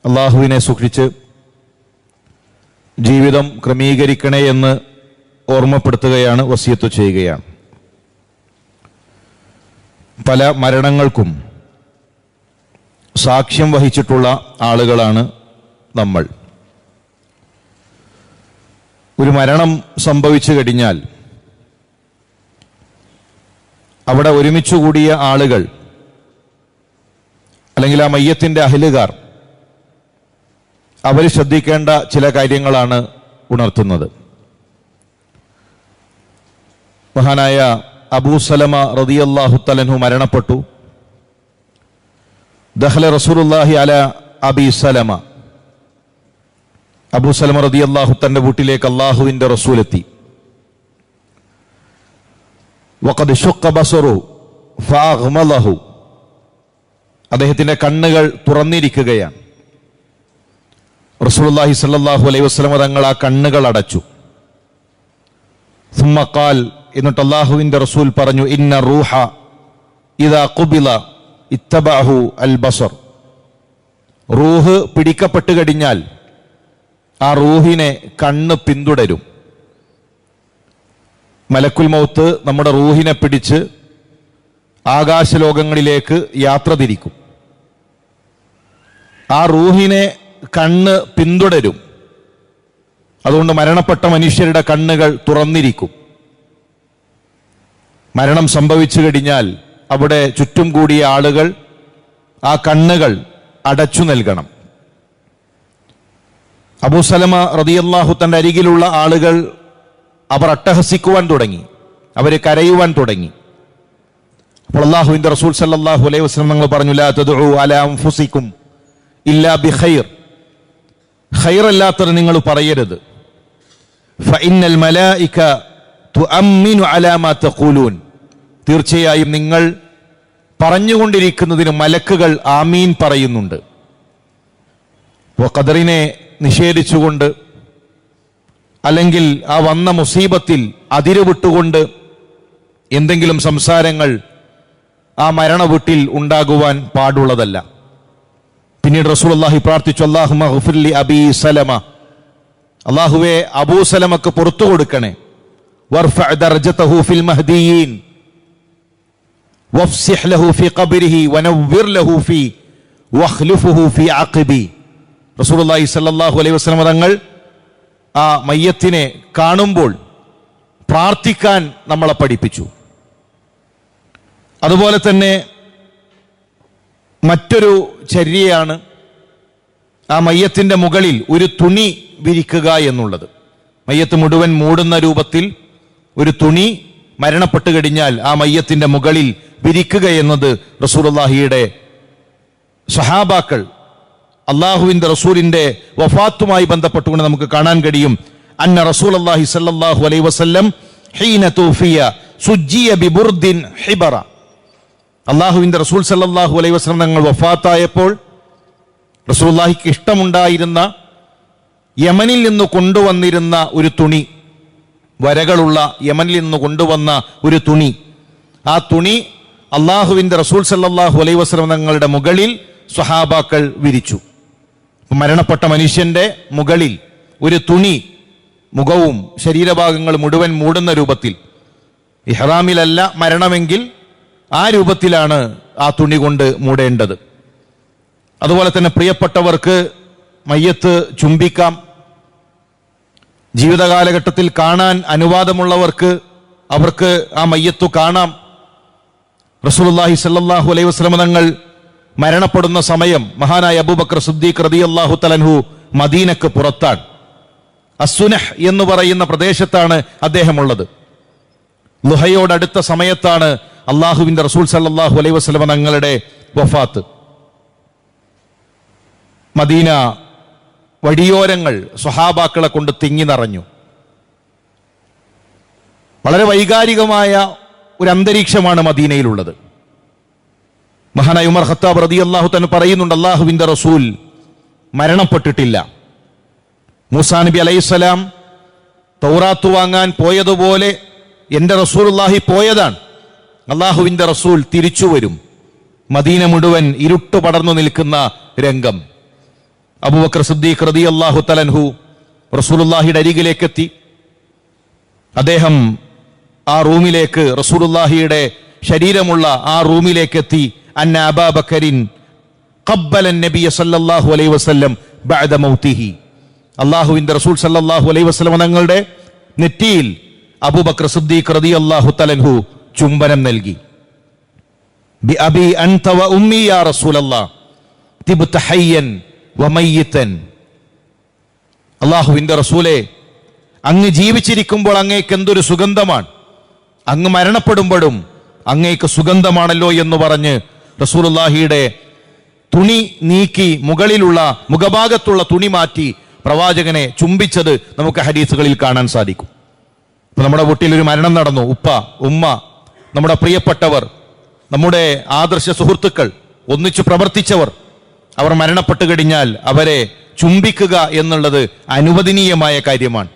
അള്ളാഹുവിനെ സൂക്ഷിച്ച് ജീവിതം ക്രമീകരിക്കണേ എന്ന് ഓർമ്മപ്പെടുത്തുകയാണ്, വസിയത്ത് ചെയ്യുകയാണ്. പല മരണങ്ങൾക്കും സാക്ഷ്യം വഹിച്ചിട്ടുള്ള ആളുകളാണ് നമ്മൾ. ഒരു മരണം സംഭവിച്ചു കഴിഞ്ഞാൽ അവിടെ ഒരുമിച്ച് കൂടിയ ആളുകൾ അല്ലെങ്കിൽ ആ മയ്യത്തിന്റെ അഹ്ലുകാർ അവർ ശ്രദ്ധിക്കേണ്ട ചില കാര്യങ്ങളാണ് ഉണർത്തുന്നത്. മഹാനായ അബൂ സലമ റളിയല്ലാഹു തആല അൻഹു മരണപ്പെട്ടു. ദഖല റസൂലുള്ളാഹി അലാ അബീ സലമ. അബൂ സലമ റളിയല്ലാഹു തന്റെ വീട്ടിലേക്ക് അല്ലാഹുവിന്റെ റസൂൽ എത്തി. വഖദ് ശഖ ബസറു ഫഅഗ്മലഹു. അദ്ദേഹത്തിന്റെ കണ്ണുകൾ തുറന്നിരിക്കുകയാണ്. റസൂലുള്ളാഹി സ്വല്ലല്ലാഹു അലൈഹി വസല്ലം തങ്ങൾ ആ കണ്ണുകൾ അടച്ചു. സുമ്മ ഖാൽ, എന്നിട്ട് അല്ലാഹുവിന്റെ റസൂൽ പറഞ്ഞു, ഇന്ന റൂഹ ഇദാ ഖുബില ഇത്തബഅഹു അൽ ബസർ. റൂഹ് പിടിക്കപ്പെട്ടു കഴിഞ്ഞാൽ ആ റൂഹിനെ കണ്ണ് പിന്തുടരും. മലക്കുൽ മൗത്ത് നമ്മുടെ റൂഹിനെ പിടിച്ച് ആകാശലോകങ്ങളിലേക്ക് യാത്ര തിരിക്കും. ആ റൂഹിനെ കണ്ണ് പിന്തുടരും. അതുകൊണ്ട് മരണപ്പെട്ട മനുഷ്യരുടെ കണ്ണുകൾ തുറന്നിരിക്കും. മരണം സംഭവിച്ചു കഴിഞ്ഞാൽ അവിടെ ചുറ്റും കൂടിയ ആളുകൾ ആ കണ്ണുകൾ അടച്ചു നൽകണം. അബൂ സലമ റളിയല്ലാഹു തന്റെ അരികിലുള്ള ആളുകൾ അവർ അട്ടഹസിക്കുവാൻ തുടങ്ങി, അവര് കരയുവാൻ തുടങ്ങി. അപ്പോൾ അല്ലാഹുവിന്റെ റസൂൽ സല്ലല്ലാഹു അലൈഹി വസല്ലം തങ്ങൾ പറഞ്ഞു, ലാ തദ്ഉ അലാ അൻഫുസികും ഇല്ലാ ബിഖൈർ. ഖൈറല്ലാത്തത് നിങ്ങൾ പറയരുത്. ഫഇന്നൽ മലായിക തുഅമ്മിനു അലാ മാ തഖൂലൂൻ. തീർച്ചയായും നിങ്ങൾ പറഞ്ഞുകൊണ്ടിരിക്കുന്നതിന് മലക്കുകൾ ആമീൻ പറയുന്നുണ്ട്. ഖദറിനെ നിഷേധിച്ചുകൊണ്ട് അല്ലെങ്കിൽ ആ വന്ന മുസീബത്തിൽ അതിരുവിട്ടുകൊണ്ട് എന്തെങ്കിലും സംസാരങ്ങൾ ആ മരണ വീട്ടിൽ ഉണ്ടാകുവാൻ പാടുള്ളതല്ല. പിന്നീട് റസൂലുള്ളാഹി പ്രാർത്ഥിച്ചു, അല്ലാഹുമ്മ ഗ്ഫിർ ലി അബീ സലമ. അല്ലാഹുവേ, അബൂ സലമക്ക് പുറത്തു കൊടുക്കണേ. വർഫഅ ദർജതഹു ഫിൽ മഹ്ദിയീൻ വഫ്സിഹ് ലഹു ഫി ഖബ്രിഹി വനവ്വിർ ലഹു ഫി വഖ്ലിഫുഹു ഫി അഖബി. റസൂലുള്ളാഹി സ്വല്ലല്ലാഹു അലൈഹി വസല്ലം തങ്ങൾ ആ മയ്യത്തിനെ കാണുമ്പോൾ പ്രാർത്ഥിക്കാൻ നമ്മളെ പഠിപ്പിച്ചു. അതുപോലെ തന്നെ മറ്റൊരു ചര്യയാണ് ആ മയ്യത്തിന്റെ മുകളിൽ ഒരു തുണി വിരിക്കുക എന്നുള്ളത്. മയ്യത്ത് മുഴുവൻ മൂടുന്ന രൂപത്തിൽ ഒരു തുണി മരണപ്പെട്ടു കഴിഞ്ഞാൽ ആ മയ്യത്തിന്റെ മുകളിൽ വിരിക്കുക എന്നത് റസൂലുള്ളാഹിയുടെ സഹാബാക്കൾ അള്ളാഹുവിന്റെ റസൂലിന്റെ വഫാത്തുമായി ബന്ധപ്പെട്ടുകൊണ്ട് നമുക്ക് കാണാൻ കഴിയും. അന്ന റസൂലുള്ളാഹി സ്വല്ലല്ലാഹു അലൈഹി വസല്ലം ഹീന തൂഫിയ സുജ്ജിയ ബിബുർദിൻ ഹിബറ. അള്ളാഹുവിന്റെ റസൂൽ സല്ലല്ലാഹു അലൈഹി വസല്ലം തങ്ങൾ വഫാത്തായപ്പോൾ റസൂലുള്ളാഹിക്ക് ഇഷ്ടമുണ്ടായിരുന്ന യമനിൽ നിന്ന് കൊണ്ടുവന്നിരുന്ന ഒരു തുണി, വരകളുള്ള യമനിൽ നിന്ന് കൊണ്ടുവന്ന ഒരു തുണി, ആ തുണി അള്ളാഹുവിന്റെ റസൂൽ സല്ലല്ലാഹു അലൈഹി വസല്ലം തങ്ങളുടെ മുകളിൽ സ്വഹാബാക്കൾ വിരിച്ചു. മരണപ്പെട്ട മനുഷ്യന്റെ മുകളിൽ ഒരു തുണി മുഖവും ശരീരഭാഗങ്ങൾ മുഴുവൻ മൂടുന്ന രൂപത്തിൽ, ഇഹ്റാമിലല്ല മരണമെങ്കിൽ ആ രൂപത്തിലാണ് ആ തുണി കൊണ്ട് മൂടേണ്ടത്. അതുപോലെ തന്നെ പ്രിയപ്പെട്ടവർക്ക് മയ്യത്ത് ചുംബിക്കാം. ജീവിതകാലഘട്ടത്തിൽ കാണാൻ അനുവാദമുള്ളവർക്ക് അവർക്ക് ആ മയ്യത്തു കാണാം. റസൂലുള്ളാഹി സ്വല്ലല്ലാഹു അലൈഹി വസല്ലം തങ്ങൾ മരണപ്പെടുന്ന സമയം മഹാനായ അബൂബക്കർ സിദ്ദീഖ് റളിയല്ലാഹു തആല അൻഹു മദീനക്ക് പുറത്താണ്. അസ്സുനഹ് എന്ന് പറയുന്ന പ്രദേശത്താണ് അദ്ദേഹമുള്ളത്. ലുഹയോടടുത്ത സമയത്താണ് അള്ളാഹുവിന്റെ റസൂൽ സല്ലല്ലാഹു അലൈഹി വസല്ലം തങ്ങളുടെ വഫാത്ത്. മദീന വഴിയോരങ്ങൾ സ്വഹാബാക്കളെ കൊണ്ട് തിങ്ങി നിറഞ്ഞു. വളരെ വൈകാരികമായ ഒരു അന്തരീക്ഷമാണ് മദീനയിലുള്ളത്. മഹാനായ ഉമർ ഖത്താബ് റളിയല്ലാഹു തആല പറയുന്നുണ്ട്, അള്ളാഹുവിന്റെ റസൂൽ മരണപ്പെട്ടിട്ടില്ല. മൂസാ നബി അലൈഹിസ്സലാം തൗറാത്ത് വാങ്ങാൻ പോയതുപോലെ എൻ്റെ റസൂലുള്ളാഹി പോയതാണ്. അള്ളാഹുവിന്റെ റസൂൽ തിരിച്ചു വരും. മദീന മുഴുവൻ ഇരുട്ട് പടർന്നു നിൽക്കുന്ന രംഗം. അബൂബക്കർ സിദ്ദീഖ് റളിയല്ലാഹു തആല അൻഹു റസൂലുള്ളാഹിയുടെ അരികിലേക്കെത്തി. അദ്ദേഹം ആ റൂമിലേക്ക്, റസൂലുള്ളാഹിയുടെ ശരീരമുള്ള ആ റൂമിലേക്കെത്തി. അന്ന അബൂബക്കറിൻ ഖബ്ബല നബിയ സല്ലല്ലാഹു അലൈഹി വസല്ലം ബഅദ മൗതിഹി. അല്ലാഹുവിന്റെ റസൂൽ സല്ലല്ലാഹു അലൈഹി വസല്ലം തങ്ങളുടെ നെറ്റിയിൽ അബൂബക്കർ സിദ്ദീഖ് റളിയല്ലാഹു തആല അൻഹു ചുംബനം നൽകി. ബി അബി അൻത വ ഉമ്മി യാ റസൂലല്ലാഹ് തിബ്ത ഹയ്യൻ വ മയ്യിതൻ. അല്ലാഹുവിന്റെ റസൂലേ, അങ്ങ് ജീവിച്ചിരിക്കുമ്പോൾ അങ്ങേക്ക് എന്തൊരു സുഗന്ധമാണ്, അങ്ങ് മരണപ്പെടുമ്പോഴും അങ്ങേക്ക് സുഗന്ധമാണല്ലോ എന്ന് പറഞ്ഞ് റസൂലുള്ളാഹിയുടെ തുണി നീക്കി മുകളിലുള്ള മുഖഭാഗത്തുള്ള തുണി മാറ്റി പ്രവാചകനെ ചുംബിച്ചത് നമുക്ക് ഹദീസുകളിൽ കാണാൻ സാധിക്കും. ഇപ്പൊ നമ്മുടെ വീട്ടിൽ ഒരു മരണം നടന്നു, ഉപ്പ, ഉമ്മ, നമ്മുടെ പ്രിയപ്പെട്ടവർ, നമ്മുടെ ആദർശ സുഹൃത്തുക്കൾ, ഒന്നിച്ചു പ്രവർത്തിച്ചവർ, അവർ മരണപ്പെട്ടു കഴിഞ്ഞാൽ അവരെ ചുംബിക്കുക എന്നുള്ളത് അനുവദനീയമായ കാര്യമാണ്.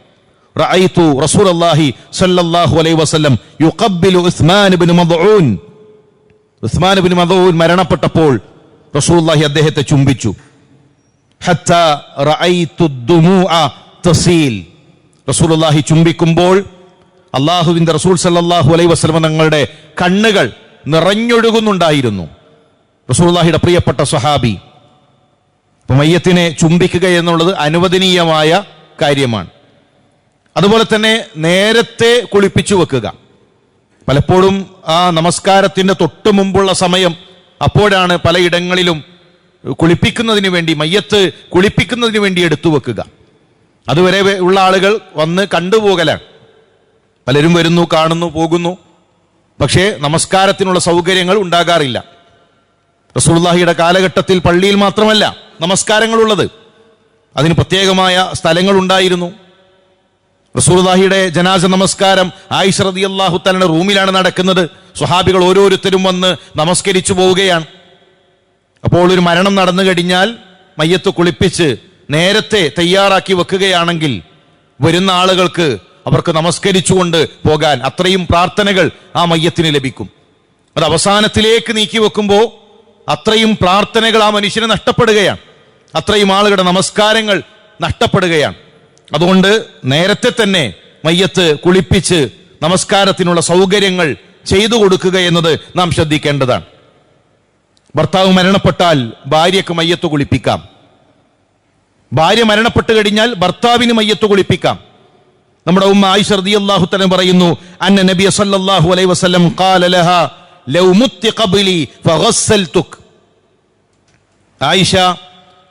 റഅയ്തു റസൂലുള്ളാഹി സ്വല്ലല്ലാഹു അലൈഹി വസല്ലം യുഖബ്ബിലു ഉസ്മാൻ ഇബ്നു മദ്ഊൻ. ഉസ്മാൻ ഇബ്നു മദ്ഊൻ മരണപ്പെട്ടപ്പോൾ റസൂലുള്ളാഹി അദ്ദേഹത്തെ ചുംബിച്ചു. ഹത്താ റഅയ്തു ദുമൂഅ തസീൽ. റസൂലുള്ളാഹി ചുംബിക്കുമ്പോൾ അല്ലാഹുവിന്റെ റസൂൽ സല്ലല്ലാഹു അലൈഹി വസല്ലം തങ്ങളുടെ കണ്ണുകൾ നിറഞ്ഞൊഴുകുന്നുണ്ടായിരുന്നു. റസൂലുള്ളാഹിയുടെ പ്രിയപ്പെട്ട സ്വഹാബി. മയ്യത്തിനെ ചുംബിക്കുക എന്നുള്ളത് അനുവദനീയമായ കാര്യമാണ്. അതുപോലെ തന്നെ നേരത്തെ കുളിപ്പിച്ചു വെക്കുക. പലപ്പോഴും ആ നമസ്കാരത്തിന്റെ തൊട്ട് മുമ്പുള്ള സമയം, അപ്പോഴാണ് പലയിടങ്ങളിലും കുളിപ്പിക്കുന്നതിന് വേണ്ടി, മയ്യത്ത് കുളിപ്പിക്കുന്നതിന് വേണ്ടി എടുത്തു വെക്കുക. അതുവരെ ഉള്ള ആളുകൾ വന്ന് കണ്ടുപോകലാണ്. പലരും വരുന്നു, കാണുന്നു, പോകുന്നു. പക്ഷേ നമസ്കാരത്തിനുള്ള സൗകര്യങ്ങൾ ഉണ്ടാകാറില്ല. റസൂലുള്ളാഹിയുടെ കാലഘട്ടത്തിൽ പള്ളിയിൽ മാത്രമല്ല നമസ്കാരങ്ങളുള്ളത്, അതിന് പ്രത്യേകമായ സ്ഥലങ്ങൾ ഉണ്ടായിരുന്നു. റസൂലുള്ളാഹിയുടെ ജനാസ നമസ്കാരം ആയിഷ റളിയല്ലാഹു തആലയുടെ റൂമിലാണ് നടക്കുന്നത്. സ്വഹാബികൾ ഓരോരുത്തരും വന്ന് നമസ്കരിച്ചു പോവുകയാണ്. അപ്പോൾ ഒരു മരണം നടന്നു കഴിഞ്ഞാൽ മയ്യത്ത് കുളിപ്പിച്ച് നേരത്തെ തയ്യാറാക്കി വെക്കുകയാണെങ്കിൽ വരുന്ന ആളുകൾക്ക് അവർക്ക് നമസ്കരിച്ചുകൊണ്ട് പോകാൻ അത്രയും പ്രാർത്ഥനകൾ ആ മയ്യത്തിന് ലഭിക്കും. അത് അവസാനത്തിലേക്ക് നീക്കി വെക്കുമ്പോൾ അത്രയും പ്രാർത്ഥനകൾ ആ മനുഷ്യന് നഷ്ടപ്പെടുകയാണ്, അത്രയും ആളുകളുടെ നമസ്കാരങ്ങൾ നഷ്ടപ്പെടുകയാണ്. അതുകൊണ്ട് നേരത്തെ തന്നെ മയ്യത്ത് കുളിപ്പിച്ച് നമസ്കാരത്തിനുള്ള സൗകര്യങ്ങൾ ചെയ്തു കൊടുക്കുക എന്നത് നാം ശ്രദ്ധിക്കേണ്ടതാണ്. ഭർത്താവ് മരണപ്പെട്ടാൽ ഭാര്യയ്ക്ക് മയ്യത്ത് കുളിപ്പിക്കാം. ഭാര്യ മരണപ്പെട്ടു കഴിഞ്ഞാൽ ഭർത്താവിന് മയ്യത്ത് കുളിപ്പിക്കാം. നമ്മുടെ ഉമ്മ ആയിഷ റളിയല്ലാഹു തആല പറയുന്നു, അന്ന നബി സല്ലല്ലാഹു അലൈഹി വസല്ലം ഖാല ലഹാ ലൗ മുത്തി ഖബ്ലി ഫഗസ്സൽതുക്. ആയിഷ,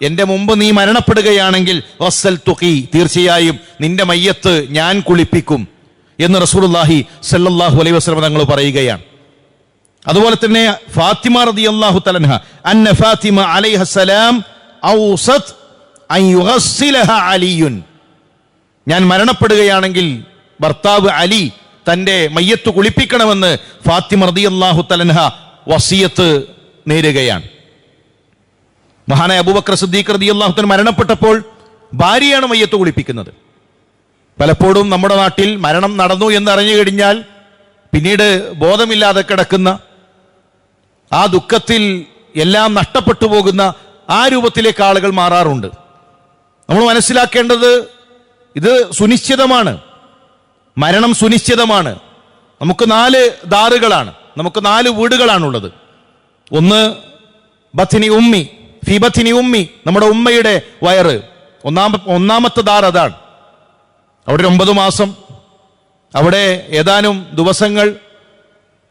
എന്റെ മുമ്പ് നീ മരണപ്പെടുകയാണെങ്കിൽ ഗസ്സൽതുകി, തീർച്ചയായും നിന്റെ മയ്യത്ത് ഞാൻ കുളിപ്പിക്കും എന്ന് റസൂലുള്ളാഹി സല്ലല്ലാഹു അലൈഹി വസല്ലം തങ്ങൾ പറയുകയാണ്. അതുപോലെ തന്നെ ഫാത്തിമ റളിയല്ലാഹു തആല അൻഹ, അന്ന ഫാത്തിമ അലൈഹസ്സലാം ഔസത് അൻ യുഗസ്സിലഹ അലിയുൻ. ഞാൻ മരണപ്പെടുകയാണെങ്കിൽ ഭർത്താവ് അലി തന്റെ മയ്യത്ത് കുളിപ്പിക്കണമെന്ന് ഫാത്തിമ റളിയല്ലാഹു തആല അൻഹ വസിയത്ത് നേരുകയാണ്. മഹാനായ അബൂബക്കർ സിദ്ദീഖ് റളിയല്ലാഹു തആല മരണപ്പെട്ടപ്പോൾ ഭാര്യയാണ് മയ്യത്ത് കുളിപ്പിക്കുന്നത്. പലപ്പോഴും നമ്മുടെ നാട്ടിൽ മരണം നടന്നു എന്ന് അറിഞ്ഞു കഴിഞ്ഞാൽ പിന്നീട് ബോധമില്ലാതെ കിടക്കുന്ന, ആ ദുഃഖത്തിൽ എല്ലാം നഷ്ടപ്പെട്ടു പോകുന്ന ആ രൂപത്തിലേക്ക് ആളുകൾ മാറാറുണ്ട്. നമ്മൾ മനസ്സിലാക്കേണ്ടത് ഇത് സുനിശ്ചിതമാണ്, മരണം സുനിശ്ചിതമാണ്. നമുക്ക് 4 ദാറുകളാണ്, നമുക്ക് 4 വീടുകളാണുള്ളത്. ഒന്ന് ബത്നി ഉമ്മി, ഫി ബത്നി ഉമ്മി, നമ്മുടെ ഉമ്മയുടെ വയറ്, ഒന്നാമത്തെ ദാർ അതാണ്. അവിടെ 9 മാസം, അവിടെ ഏതാനും ദിവസങ്ങൾ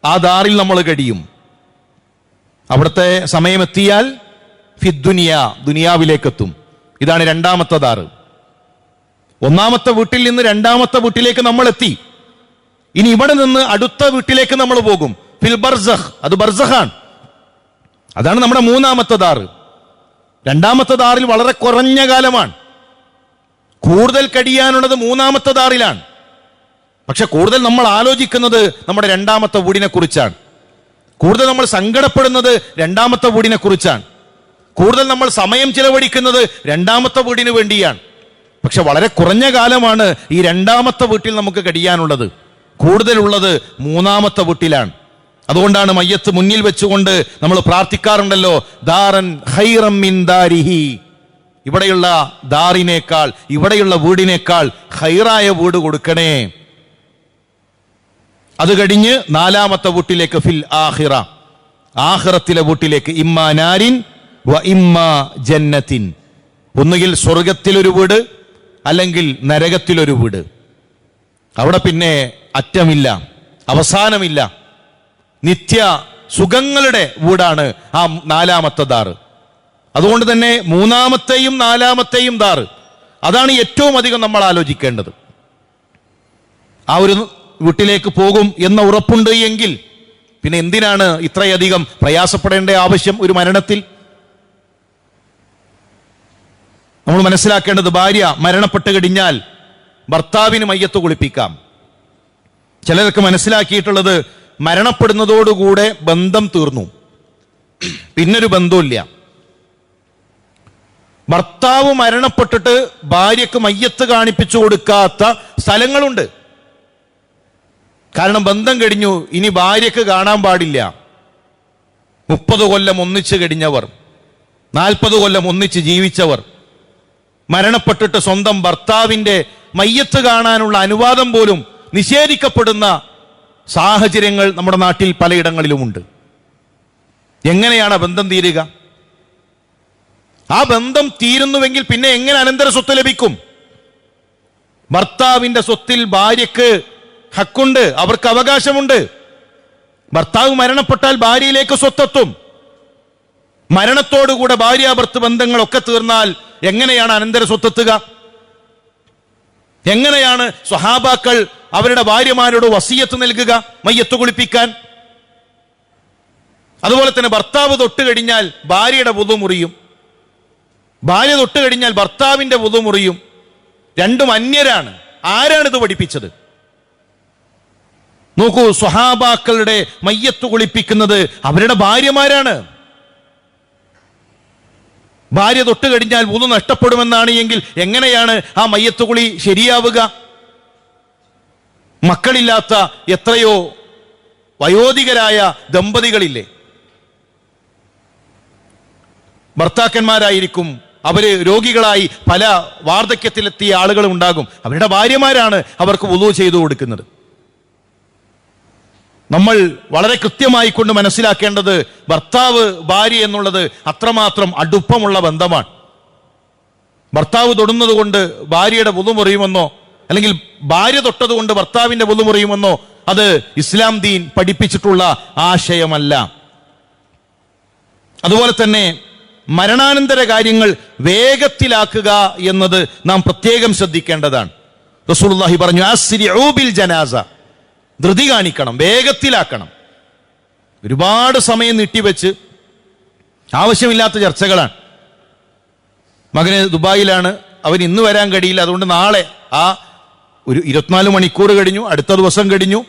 ആ ദാറിൽ നമ്മൾ കഴിയും. അവിടുത്തെ സമയമെത്തിയാൽ ഫിദ്ദുനിയ, ദുനിയാവിലേക്കെത്തും. ഇതാണ് 2ാമത്തെ ദാറ്. 1ാമത്തെ വീട്ടിൽ നിന്ന് 2ാമത്തെ വീട്ടിലേക്ക് നമ്മൾ എത്തി. ഇനി ഇവിടെ നിന്ന് അടുത്ത വീട്ടിലേക്ക് നമ്മൾ പോകും, ഫിൽ ബർസഖ്, അത് ബർസഖാണ്. അതാണ് നമ്മുടെ 3ാമത്തെ ദാറ്. 2ാമത്തെ ദാറിൽ വളരെ കുറഞ്ഞ കാലമാണ്. കൂടുതൽ കഴിയാനുള്ളത് 3ാമത്തെ ദാറിലാണ്. പക്ഷെ കൂടുതൽ നമ്മൾ ആലോചിക്കുന്നത് നമ്മുടെ 2ാമത്തെ വീടിനെ കുറിച്ചാണ്. കൂടുതൽ നമ്മൾ സങ്കടപ്പെടുന്നത് 2ാമത്തെ വീടിനെ കുറിച്ചാണ്. കൂടുതൽ നമ്മൾ സമയം ചിലവഴിക്കുന്നത് 2ാമത്തെ വീടിന് വേണ്ടിയാണ്. പക്ഷെ വളരെ കുറഞ്ഞ കാലമാണ് ഈ 2ാമത്തെ വീട്ടിൽ നമുക്ക് കഴിയാനുള്ളത്. കൂടുതലുള്ളത് 3ാമത്തെ വീട്ടിലാണ്. അതുകൊണ്ടാണ് മയ്യത്ത് മുന്നിൽ വെച്ചുകൊണ്ട് നമ്മൾ പ്രാർത്ഥിക്കാറുണ്ടല്ലോ, ദാറൻ ഖൈറൻ മിൻ ദാരിഹി. ഇവിടെയുള്ള ദാറിനേക്കാൾ, ഇവിടെയുള്ള വീടിനേക്കാൾ ഖൈറായ വീട് കൊടുക്കണേ. അത് കഴിഞ്ഞ് നാലാമത്തെ വീട്ടിലേക്ക്, ഫിൽ ആഖിറ, ആഖിറത്തിലെ വീട്ടിലേക്ക്, ഇമ്മാ നാരിൻ വ ഇമ്മാ ജന്നത്തിൻ, ഒന്നുകിൽ സ്വർഗത്തിലൊരു വീട് അല്ലെങ്കിൽ നരകത്തിലൊരു വീട്. അവിടെ പിന്നെ അറ്റമില്ല, അവസാനമില്ല, നിത്യ സുഖങ്ങളുടെ വീടാണ് ആ നാലാമത്തെ ദാറ്. അതുകൊണ്ട് തന്നെ മൂന്നാമത്തെയും നാലാമത്തെയും ദാറ്, അതാണ് ഏറ്റവും അധികം നമ്മൾ ആലോചിക്കേണ്ടത്. ആ ഒരു വീട്ടിലേക്ക് പോകും എന്ന ഉറപ്പുണ്ട് എങ്കിൽ പിന്നെ എന്തിനാണ് ഇത്രയധികം പ്രയാസപ്പെടേണ്ട ആവശ്യം ഒരു മരണത്തിൽ? നമ്മൾ മനസ്സിലാക്കേണ്ടത്, ഭാര്യ മരണപ്പെട്ട് കഴിഞ്ഞാൽ ഭർത്താവിന് മയ്യത്ത് കുളിപ്പിക്കാം. ചിലരൊക്കെ മനസ്സിലാക്കിയിട്ടുള്ളത് മരണപ്പെടുന്നതോടുകൂടെ ബന്ധം തീർന്നു, പിന്നൊരു ബന്ധമില്ല. ഭർത്താവ് മരണപ്പെട്ടിട്ട് ഭാര്യക്ക് മയ്യത്ത് കാണിപ്പിച്ചു കൊടുക്കാത്ത സ്ഥലങ്ങളുണ്ട്. കാരണം ബന്ധം കഴിഞ്ഞു, ഇനി ഭാര്യക്ക് കാണാൻ പാടില്ല. 30 കൊല്ലം ഒന്നിച്ച് കഴിഞ്ഞവർ, 40 കൊല്ലം ഒന്നിച്ച് ജീവിച്ചവർ മരണപ്പെട്ടിട്ട് സ്വന്തം ഭർത്താവിന്റെ മയ്യത്ത് കാണാനുള്ള അനുവാദം പോലും നിഷേധിക്കപ്പെടുന്ന സാഹചര്യങ്ങൾ നമ്മുടെ നാട്ടിൽ പലയിടങ്ങളിലുമുണ്ട്. എങ്ങനെയാണ് ബന്ധം തീരുക? ആ ബന്ധം തീരുന്നുവെങ്കിൽ പിന്നെ എങ്ങനെ അനന്തര സ്വത്ത് ലഭിക്കും? ഭർത്താവിന്റെ സ്വത്തിൽ ഭാര്യക്ക് ഹക്കുണ്ട്, അവർക്ക് അവകാശമുണ്ട്. ഭർത്താവ് മരണപ്പെട്ടാൽ ഭാര്യയിലേക്ക് സ്വത്തെത്തും. മരണത്തോടുകൂടെ ഭാര്യാഭർത്ത് ബന്ധങ്ങളൊക്കെ തീർന്നാൽ എങ്ങനെയാണ് അനന്തര സ്വത്തെത്തുക? എങ്ങനെയാണ് സ്വഹാബാക്കൾ അവരുടെ ഭാര്യമാരോട് വസിയത്ത് നൽകുക മയ്യത്ത് കുളിപ്പിക്കാൻ? അതുപോലെ തന്നെ ഭർത്താവ് തൊട്ട് കഴിഞ്ഞാൽ ഭാര്യയുടെ വുളു മുറിയും, ഭാര്യ തൊട്ട് കഴിഞ്ഞാൽ ഭർത്താവിന്റെ വുളു മുറിയും. രണ്ടും അന്യരാണ്. ആരാണിത് പഠിപ്പിച്ചത്? നോക്കൂ, സ്വഹാബാക്കളുടെ മയ്യത്ത് കുളിപ്പിക്കുന്നത് അവരുടെ ഭാര്യമാരാണ്. ഭാര്യ തൊട്ട് കഴിഞ്ഞാൽ വുളു നഷ്ടപ്പെടുമെന്നാണ് എങ്കിൽ എങ്ങനെയാണ് ആ മയ്യത്ത് കുളി ശരിയാവുക? മക്കളില്ലാത്ത എത്രയോ വയോധികരായ ദമ്പതികളില്ലേ, ഭർത്താക്കന്മാരായിരിക്കും, അവര് രോഗികളായി പല വാർദ്ധക്യത്തിലെത്തിയ ആളുകൾ ഉണ്ടാകും. അവരുടെ ഭാര്യമാരാണ് അവർക്ക് വുളു ചെയ്തു കൊടുക്കുന്നത്. നമ്മൾ വളരെ കൃത്യമായി കൊണ്ട് മനസ്സിലാക്കേണ്ടത്, ഭർത്താവ് ഭാര്യ എന്നുള്ളത് അത്രമാത്രം അടുപ്പമുള്ള ബന്ധമാണ്. ഭർത്താവ് തൊടുന്നത് കൊണ്ട് ഭാര്യയുടെ വുളു മുറിയുമെന്നോ അല്ലെങ്കിൽ ഭാര്യ തൊട്ടത് കൊണ്ട് ഭർത്താവിന്റെ വുളു മുറിയുമെന്നോ അത് ഇസ്ലാം ദീൻ പഠിപ്പിച്ചിട്ടുള്ള ആശയമല്ല. അതുപോലെ തന്നെ മരണാനന്തര കാര്യങ്ങൾ വേഗത്തിലാക്കുക എന്നത് നാം പ്രത്യേകം ശ്രദ്ധിക്കേണ്ടതാണ്. റസൂലുള്ളാഹി പറഞ്ഞു, അസ്രിഉ ബിൽ ജനാസ, ധൃതി കാണിക്കണം, വേഗത്തിലാക്കണം. ഒരുപാട് സമയം നീട്ടിവെച്ച് ആവശ്യമില്ലാത്ത ചർച്ചകളാണ്. മകന് ദുബായിലാണ്, അവൻ ഇന്ന് വരാൻ കഴിയില്ല, അതുകൊണ്ട് നാളെ, ആ ഒരു 24 മണിക്കൂർ കഴിഞ്ഞു, അടുത്ത ദിവസം കഴിഞ്ഞു,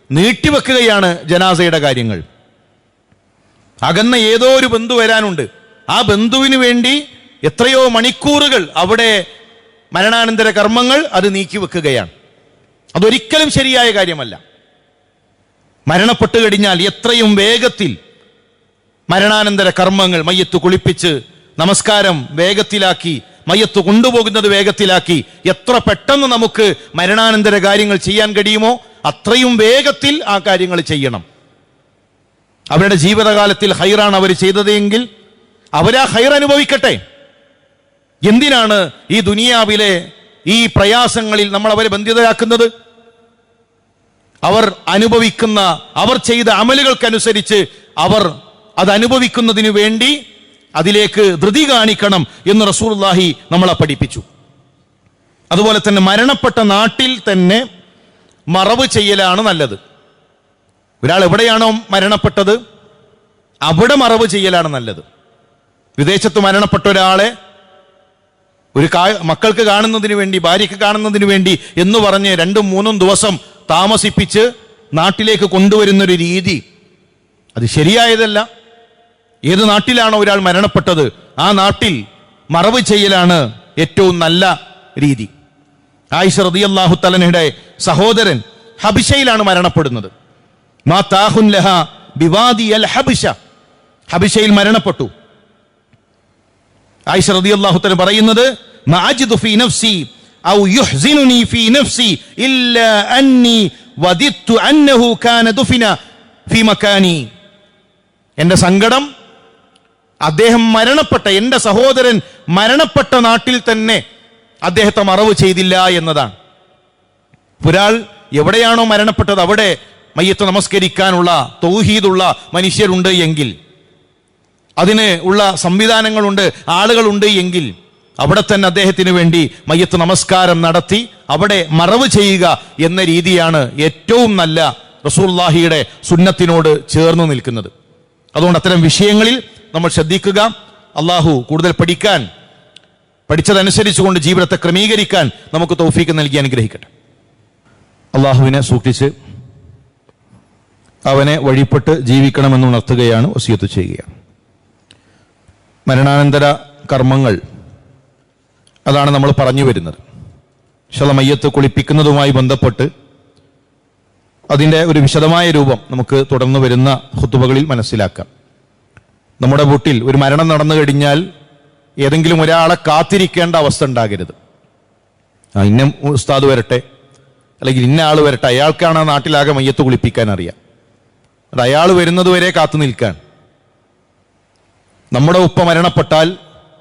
നീട്ടിവെക്കുകയാണ് ജനാസയുടെ കാര്യങ്ങൾ. അകന്ന ഏതോ ഒരു ബന്ധു വരാനുണ്ട്, ആ ബന്ധുവിന് വേണ്ടി എത്രയോ മണിക്കൂറുകൾ അവിടെ മരണാനന്തര കർമ്മങ്ങൾ അത് നീക്കിവെക്കുകയാണ്. അതൊരിക്കലും ശരിയായ കാര്യമല്ല. മരണപ്പെട്ടു കഴിഞ്ഞാൽ എത്രയും വേഗത്തിൽ മരണാനന്തര കർമ്മങ്ങൾ, മയ്യത്ത് കുളിപ്പിച്ച് നമസ്കാരം വേഗത്തിലാക്കി, മയ്യത്ത് കൊണ്ടുപോകുന്നത് വേഗത്തിലാക്കി, എത്ര പെട്ടെന്ന് നമുക്ക് മരണാനന്തര കാര്യങ്ങൾ ചെയ്യാൻ കഴിയുമോ അത്രയും വേഗത്തിൽ ആ കാര്യങ്ങൾ ചെയ്യണം. അവരുടെ ജീവിതകാലത്തിൽ ഹൈറാണ് അവർ ചെയ്തതെങ്കിൽ അവരാ ഹൈർ അനുഭവിക്കട്ടെ. എന്തിനാണ് ഈ ദുനിയാവിലെ ഈ പ്രയാസങ്ങളിൽ നമ്മൾ അവരെ ബന്ധിതരാക്കുന്നത്? അവർ അനുഭവിക്കുന്ന, അവർ ചെയ്ത അമലുകൾക്കനുസരിച്ച് അവർ അത് അനുഭവിക്കുന്നതിന് വേണ്ടി അതിലേക്ക് ധൃതി കാണിക്കണം എന്ന് റസൂലുള്ളാഹി നമ്മളെ പഠിപ്പിച്ചു. അതുപോലെ തന്നെ മരണപ്പെട്ട നാട്ടിൽ തന്നെ മറവ് ചെയ്യലാണ് നല്ലത്. ഒരാൾ എവിടെയാണോ മരണപ്പെട്ടത് അവിടെ മറവ് ചെയ്യലാണ് നല്ലത്. വിദേശത്ത് മരണപ്പെട്ട ഒരാളെ ഒരു മക്കൾക്ക് കാണുന്നതിന് വേണ്ടി, ഭാര്യയ്ക്ക് കാണുന്നതിന് വേണ്ടി എന്ന് പറഞ്ഞ് 2-3 ദിവസം താമസിപ്പിച്ച് നാട്ടിലേക്ക് കൊണ്ടുവരുന്നൊരു രീതി അത് ശരിയായതല്ല. ഏത് നാട്ടിലാണോ ഒരാൾ മരണപ്പെട്ടത് ആ നാട്ടിൽ മറവ് ചെയ്യലാണ് ഏറ്റവും നല്ല രീതി. ആയിഷ റളിയല്ലാഹു തആലയുടെ സഹോദരൻ ഹബിഷയിലാണ് മരണപ്പെടുന്നത്. മാ താഹുൻ ലഹ ബിവാദി അൽ ഹബിഷ, ഹബിഷയിൽ മരണപ്പെട്ടു. ആയിഷ റളിയല്ലാഹു തആല പറയുന്നത്, മഅജിദു ഫീ നഫ്സി ഔ യുഹ്സിനുനി ഫീ നഫ്സി ഇല്ലാ അന്നി വദിത്തു അന്നഹു കാന ദുഫിന ഫീ മകാനി. എൻ്റെ സങ്കടം അദ്ദേഹം മരണപ്പെട്ട, എൻ്റെ സഹോദരൻ മരണപ്പെട്ട നാട്ടിൽ തന്നെ അദ്ദേഹത്തെ മറവ് ചെയ്തില്ല എന്നതാണ്. ഒരാൾ എവിടെയാണോ മരണപ്പെട്ടത് അവിടെ മയ്യത്ത് നമസ്കരിക്കാനുള്ള തൗഹീദുള്ള മനുഷ്യരുണ്ട് എങ്കിൽ, അതിന് ഉള്ള സംവിധാനങ്ങളുണ്ട്, ആളുകളുണ്ട് എങ്കിൽ അവിടെ തന്നെ അദ്ദേഹത്തിന് വേണ്ടി മയ്യത്ത് നമസ്കാരം നടത്തി അവിടെ മറവ് ചെയ്യുക എന്ന രീതിയാണ് ഏറ്റവും നല്ല റസൂലുള്ളാഹിയുടെ സുന്നത്തിനോട് ചേർന്ന് നിൽക്കുന്നത്. അതുകൊണ്ട് അത്തരം വിഷയങ്ങളിൽ നമ്മൾ ശ്രദ്ധിക്കുക. അള്ളാഹു കൂടുതൽ പഠിച്ചതനുസരിച്ചുകൊണ്ട് ജീവിതത്തെ ക്രമീകരിക്കാൻ നമുക്ക് തൗഫീക്ക് നൽകി അനുഗ്രഹിക്കട്ടെ. അള്ളാഹുവിനെ സൂക്ഷിച്ച് അവനെ വഴിപ്പെട്ട് ജീവിക്കണമെന്ന് ഉണർത്തുകയാണ്, വസിയത്ത് ചെയ്യുകയാണ്. മരണാനന്തര കർമ്മങ്ങൾ, അതാണ് നമ്മൾ പറഞ്ഞു വരുന്നത്. മയ്യത്ത് കുളിപ്പിക്കുന്നതുമായി ബന്ധപ്പെട്ട് അതിൻ്റെ ഒരു വിശദമായ രൂപം നമുക്ക് തുടർന്ന് വരുന്ന ഖുതുബകളിൽ മനസ്സിലാക്കാം. നമ്മുടെ വീട്ടിൽ ഒരു മരണം നടന്നു കഴിഞ്ഞാൽ ഏതെങ്കിലും ഒരാളെ കാത്തിരിക്കേണ്ട അവസ്ഥ ഉണ്ടാകരുത്. ഇന്ന ഉസ്താദ് വരട്ടെ, അല്ലെങ്കിൽ ഇന്ന ആൾ വരട്ടെ, അയാൾക്കാണ് ആ നാട്ടിലാകെ മയ്യത്ത് കുളിപ്പിക്കാൻ അറിയാം, അത് അയാൾ വരുന്നത് വരെ കാത്തു നിൽക്കാൻ. നമ്മുടെ ഉപ്പ മരണപ്പെട്ടാൽ,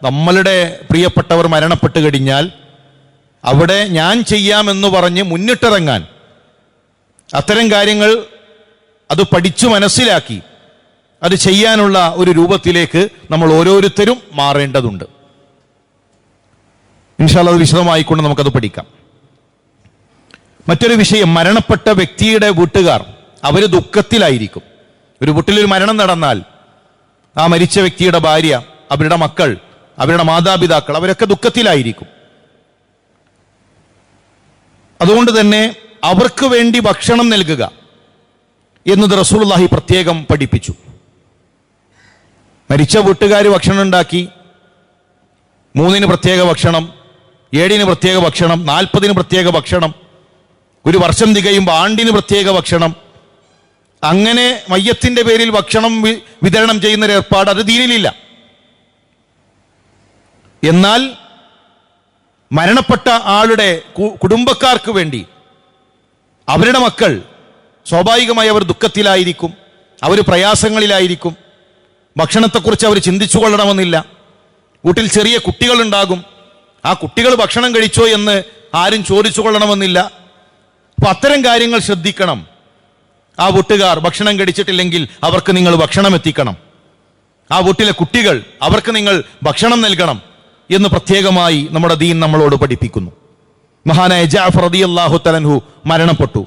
നമ്മളുടെ പ്രിയപ്പെട്ടവർ മരണപ്പെട്ട് കഴിഞ്ഞാൽ അവിടെ ഞാൻ ചെയ്യാമെന്ന് പറഞ്ഞ് മുന്നിട്ടിറങ്ങാൻ, അത്തരം കാര്യങ്ങൾ അത് പഠിച്ചു മനസ്സിലാക്കി അത് ചെയ്യാനുള്ള ഒരു രൂപത്തിലേക്ക് നമ്മൾ ഓരോരുത്തരും മാറേണ്ടതുണ്ട്. ഇൻഷാ അല്ലാഹ് അത് വിശദമായിക്കൊണ്ട് നമുക്കത് പഠിക്കാം. മറ്റൊരു വിഷയം, മരണപ്പെട്ട വ്യക്തിയുടെ വീട്ടുകാർ അവർ ദുഃഖത്തിലായിരിക്കും. ഒരു വീട്ടിലൊരു മരണം നടന്നാൽ ആ മരിച്ച വ്യക്തിയുടെ ഭാര്യ, അവരുടെ മക്കൾ, അവരുടെ മാതാപിതാക്കൾ അവരൊക്കെ ദുഃഖത്തിലായിരിക്കും. അതുകൊണ്ട് തന്നെ അവർക്ക് വേണ്ടി ഭക്ഷണം നൽകുക എന്നത് റസൂലുള്ളാഹി പ്രത്യേകം പഠിപ്പിച്ചു. മരിച്ച വീട്ടുകാർ ഭക്ഷണം ഉണ്ടാക്കി, 3 പ്രത്യേക ഭക്ഷണം, 7 പ്രത്യേക ഭക്ഷണം, 40 പ്രത്യേക ഭക്ഷണം, ഒരു വർഷം തികയുമ്പോൾ ആണ്ടിന് പ്രത്യേക ഭക്ഷണം, അങ്ങനെ മയ്യത്തിന്റെ പേരിൽ ഭക്ഷണം വിതരണം ചെയ്യുന്ന ഒരു ഏർപ്പാട് അത് ദീനിലില്ല. എന്നാൽ മരണപ്പെട്ട ആളുടെ കുടുംബക്കാർക്ക് വേണ്ടി അവരുടെ മക്കൾ സ്വാഭാവികമായി അവർ ദുഃഖത്തിലായിരിക്കും, അവർ പ്രയാസങ്ങളിലായിരിക്കും. ഭക്ഷണത്തെക്കുറിച്ച് അവർ ചിന്തിച്ചു കൊള്ളണമെന്നില്ല. വീട്ടിൽ ചെറിയ കുട്ടികളുണ്ടാകും, ആ കുട്ടികൾ ഭക്ഷണം കഴിച്ചോ എന്ന് ആരും ചോദിച്ചു കൊള്ളണമെന്നില്ല. അപ്പൊ അത്തരം കാര്യങ്ങൾ ശ്രദ്ധിക്കണം. ആ വീട്ടുകാർ ഭക്ഷണം കഴിച്ചിട്ടില്ലെങ്കിൽ അവർക്ക് നിങ്ങൾ ഭക്ഷണം എത്തിക്കണം. ആ വീട്ടിലെ കുട്ടികൾ, അവർക്ക് നിങ്ങൾ ഭക്ഷണം നൽകണം എന്ന് പ്രത്യേകമായി നമ്മുടെ ദീൻ നമ്മളോട് പഠിപ്പിക്കുന്നു. മഹാനായ ജഅഫർ റളിയല്ലാഹു തആല അൻഹു മരണപ്പെട്ടു.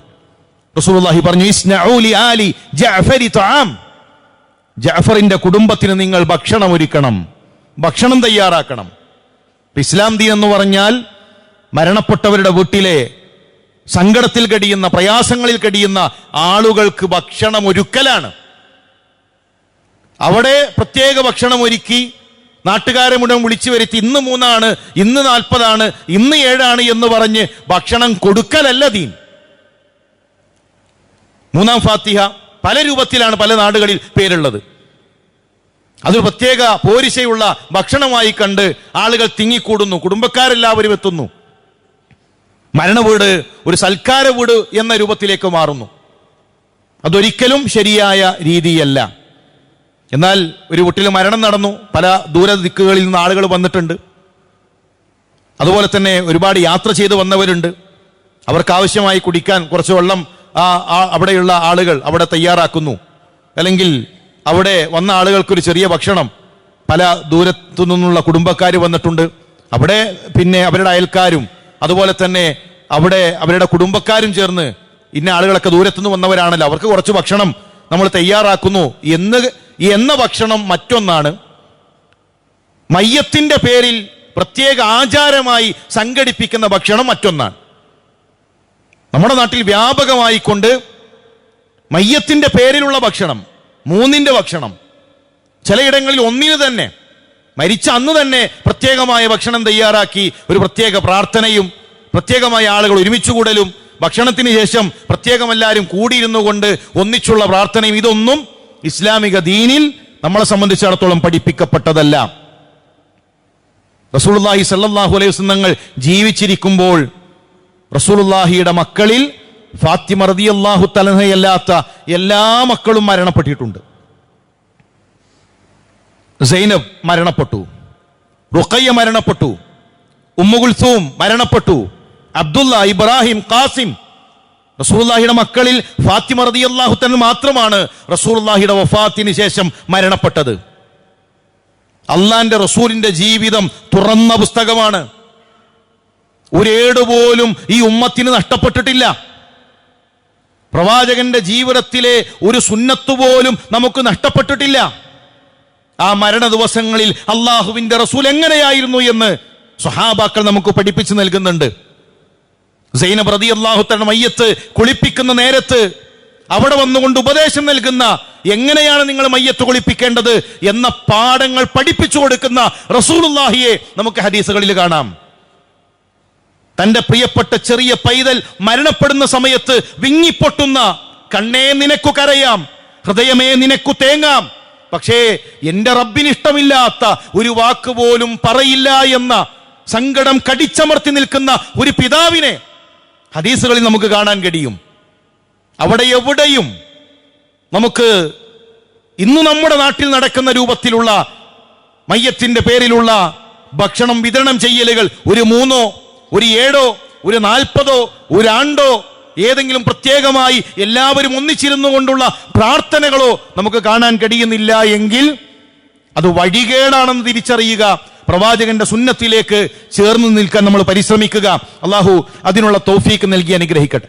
റസൂലുള്ളാഹി പറഞ്ഞു, ഇസ്നഉ ലി ആലി ജഅഫരി തആം. ജഅഫറിന്റെ കുടുംബത്തിന് നിങ്ങൾ ഭക്ഷണം ഒരുക്കണം, ഭക്ഷണം തയ്യാറാക്കണം. ഇസ്ലാം ദീൻ എന്ന് പറഞ്ഞാൽ മരണപ്പെട്ടവരുടെ വീട്ടിലെ സങ്കടത്തിൽ കഴിയുന്ന, പ്രയാസങ്ങളിൽ കഴിയുന്ന ആളുകൾക്ക് ഭക്ഷണം ഒരുക്കലാണ്. അവിടെ പ്രത്യേക ഭക്ഷണം ഒരുക്കി നാട്ടുകാരെ മുഴുവൻ വിളിച്ചു വരുത്തി, ഇന്ന് 3 ഇന്ന് 40 ഇന്ന് 7 എന്ന് പറഞ്ഞ് ഭക്ഷണം കൊടുക്കലല്ല ദീൻ. 3 ഫാത്തിഹ പല രൂപത്തിലാണ് പല നാടുകളിൽ പേരുള്ളത്. അതൊരു പ്രത്യേക പോരിശയുള്ള ഭക്ഷണമായി കണ്ട് ആളുകൾ തിങ്ങിക്കൂടുന്നു, കുടുംബക്കാരെല്ലാവരും എത്തുന്നു. മരണവീട് ഒരു സൽക്കാര വീട് എന്ന രൂപത്തിലേക്ക് മാറുന്നു. അതൊരിക്കലും ശരിയായ രീതിയല്ല. എന്നാൽ ഒരു വീട്ടിൽ മരണം നടന്നു, പല ദൂര ദിക്കുകളിൽ നിന്ന് ആളുകൾ വന്നിട്ടുണ്ട്, അതുപോലെ തന്നെ ഒരുപാട് യാത്ര ചെയ്ത് വന്നവരുണ്ട്. അവർക്ക് ആവശ്യമായി കുടിക്കാൻ കുറച്ച് വെള്ളം അവിടെയുള്ള ആളുകൾ അവിടെ തയ്യാറാക്കുന്നു, അല്ലെങ്കിൽ അവിടെ വന്ന ആളുകൾക്കൊരു ചെറിയ ഭക്ഷണം, പല ദൂരത്തു നിന്നുള്ള കുടുംബക്കാർ വന്നിട്ടുണ്ട്. അവിടെ പിന്നെ അവരുടെ അയൽക്കാരും അതുപോലെ തന്നെ അവിടെ അവരുടെ കുടുംബക്കാരും ചേർന്ന്, ഇന്ന ആളുകളൊക്കെ ദൂരത്തുനിന്ന് വന്നവരാണല്ലോ, അവർക്ക് കുറച്ച് ഭക്ഷണം നമ്മൾ തയ്യാറാക്കുന്നു എന്ന ഭക്ഷണം മറ്റൊന്നാണ്. മയ്യത്തിന്റെ പേരിൽ പ്രത്യേക ആചാരമായി സംഘടിപ്പിക്കുന്ന ഭക്ഷണം മറ്റൊന്നാണ്. നമ്മുടെ നാട്ടിൽ വ്യാപകമായി കൊണ്ട് മയ്യത്തിന്റെ പേരിലുള്ള ഭക്ഷണം, 3 ഭക്ഷണം, ചിലയിടങ്ങളിൽ 1 തന്നെ, മരിച്ച അന്ന് തന്നെ പ്രത്യേകമായ ഭക്ഷണം തയ്യാറാക്കി ഒരു പ്രത്യേക പ്രാർത്ഥനയും പ്രത്യേകമായ ആളുകൾ ഒരുമിച്ച് കൂടലും ഭക്ഷണത്തിന് ശേഷം പ്രത്യേകം എല്ലാവരും കൂടിയിരുന്നു കൊണ്ട് ഒന്നിച്ചുള്ള പ്രാർത്ഥനയും, ഇതൊന്നും ഇസ്ലാമിക ദീനിൽ നമ്മളെ സംബന്ധിച്ചിടത്തോളം പഠിപ്പിക്കപ്പെട്ടതല്ല. റസൂലുള്ളാഹി സ്വല്ലല്ലാഹു അലൈഹി വസല്ലം തങ്ങൾ ജീവിച്ചിരിക്കുമ്പോൾ റസൂലുള്ളാഹിയുടെ മക്കളിൽ ഫാത്തിമ റളിയല്ലാഹു തആലയല്ലാത്ത എല്ലാ മക്കളും മരണപ്പെട്ടിട്ടുണ്ട്. സൈനബ് മരണപ്പെട്ടു, റുഖയ്യ മരണപ്പെട്ടു, ഉമ്മു കുൽസൂം മരണപ്പെട്ടു, അബ്ദുള്ള, ഇബ്രാഹിം, ഖാസിം. റസൂലുള്ളാഹിയുടെ മക്കളിൽ ഫാത്തിമ റളിയല്ലാഹു തആല മാത്രമാണ് റസൂലുള്ളാഹിയുടെ വഫാത്തിന് ശേഷം മരണപ്പെട്ടത്. അള്ളാന്റെ റസൂലിന്റെ ജീവിതം തുറന്ന പുസ്തകമാണ്. ഒരേട് പോലും ഈ ഉമ്മത്തിന് നഷ്ടപ്പെട്ടിട്ടില്ല. പ്രവാചകന്റെ ജീവിതത്തിലെ ഒരു സുന്നത്ത് പോലും നമുക്ക് നഷ്ടപ്പെട്ടിട്ടില്ല. ആ മരണ ദിവസങ്ങളിൽ അള്ളാഹുവിന്റെ റസൂൽ എങ്ങനെയായിരുന്നു എന്ന് സ്വഹാബാക്കൾ നമുക്ക് പഠിപ്പിച്ചു നൽകുന്നുണ്ട്. സൈനബ് റളിയല്ലാഹു തആല മയ്യത്ത് കുളിപ്പിക്കുന്ന നേരത്ത് അവിടെ വന്നുകൊണ്ട് ഉപദേശം നൽകുന്ന, എങ്ങനെയാണ് നിങ്ങൾ മയ്യത്ത് കുളിപ്പിക്കേണ്ടത് എന്ന പാഠങ്ങൾ പഠിപ്പിച്ചു കൊടുക്കുന്ന റസൂലുള്ളാഹിയെ നമുക്ക് ഹദീസുകളിൽ കാണാം. തന്റെ പ്രിയപ്പെട്ട ചെറിയ പൈതൽ മരണപ്പെടുന്ന സമയത്ത് വിങ്ങിപ്പൊട്ടുന്ന, കണ്ണേ നിനക്കു കരയാം, ഹൃദയമേ നിനക്കു തേങ്ങാം, പക്ഷേ എന്റെ റബ്ബിന് ഇഷ്ടമില്ലാത്ത ഒരു വാക്ക് പോലും പറയില്ല എന്ന സങ്കടം കടിച്ചമർത്തി നിൽക്കുന്ന ഒരു പിതാവിനെ ഹദീസുകളിൽ നമുക്ക് കാണാൻ കഴിയും. അവിടെ എവിടെയും നമുക്ക് ഇന്ന് നമ്മുടെ നാട്ടിൽ നടക്കുന്ന രൂപത്തിലുള്ള മയ്യത്തിന്റെ പേരിലുള്ള ഭക്ഷണം വിതരണം ചെയ്യലുകൾ, ഒരു 3, ഒരു 7, ഒരു 40, ഒരു ആണ്ടോ, ഏതെങ്കിലും പ്രത്യേകമായി എല്ലാവരും ഒന്നിച്ചിരുന്നു കൊണ്ടുള്ള പ്രാർത്ഥനകളോ നമുക്ക് കാണാൻ കഴിയുന്നില്ല എങ്കിൽ അത് വഴികേടാണെന്ന് തിരിച്ചറിയുക. പ്രവാചകന്റെ സുന്നത്തിലേക്ക് ചേർന്ന് നിൽക്കാൻ നമ്മൾ പരിശ്രമിക്കുക. അള്ളാഹു അതിനുള്ള തൗഫീക്ക് നൽകി അനുഗ്രഹിക്കട്ടെ.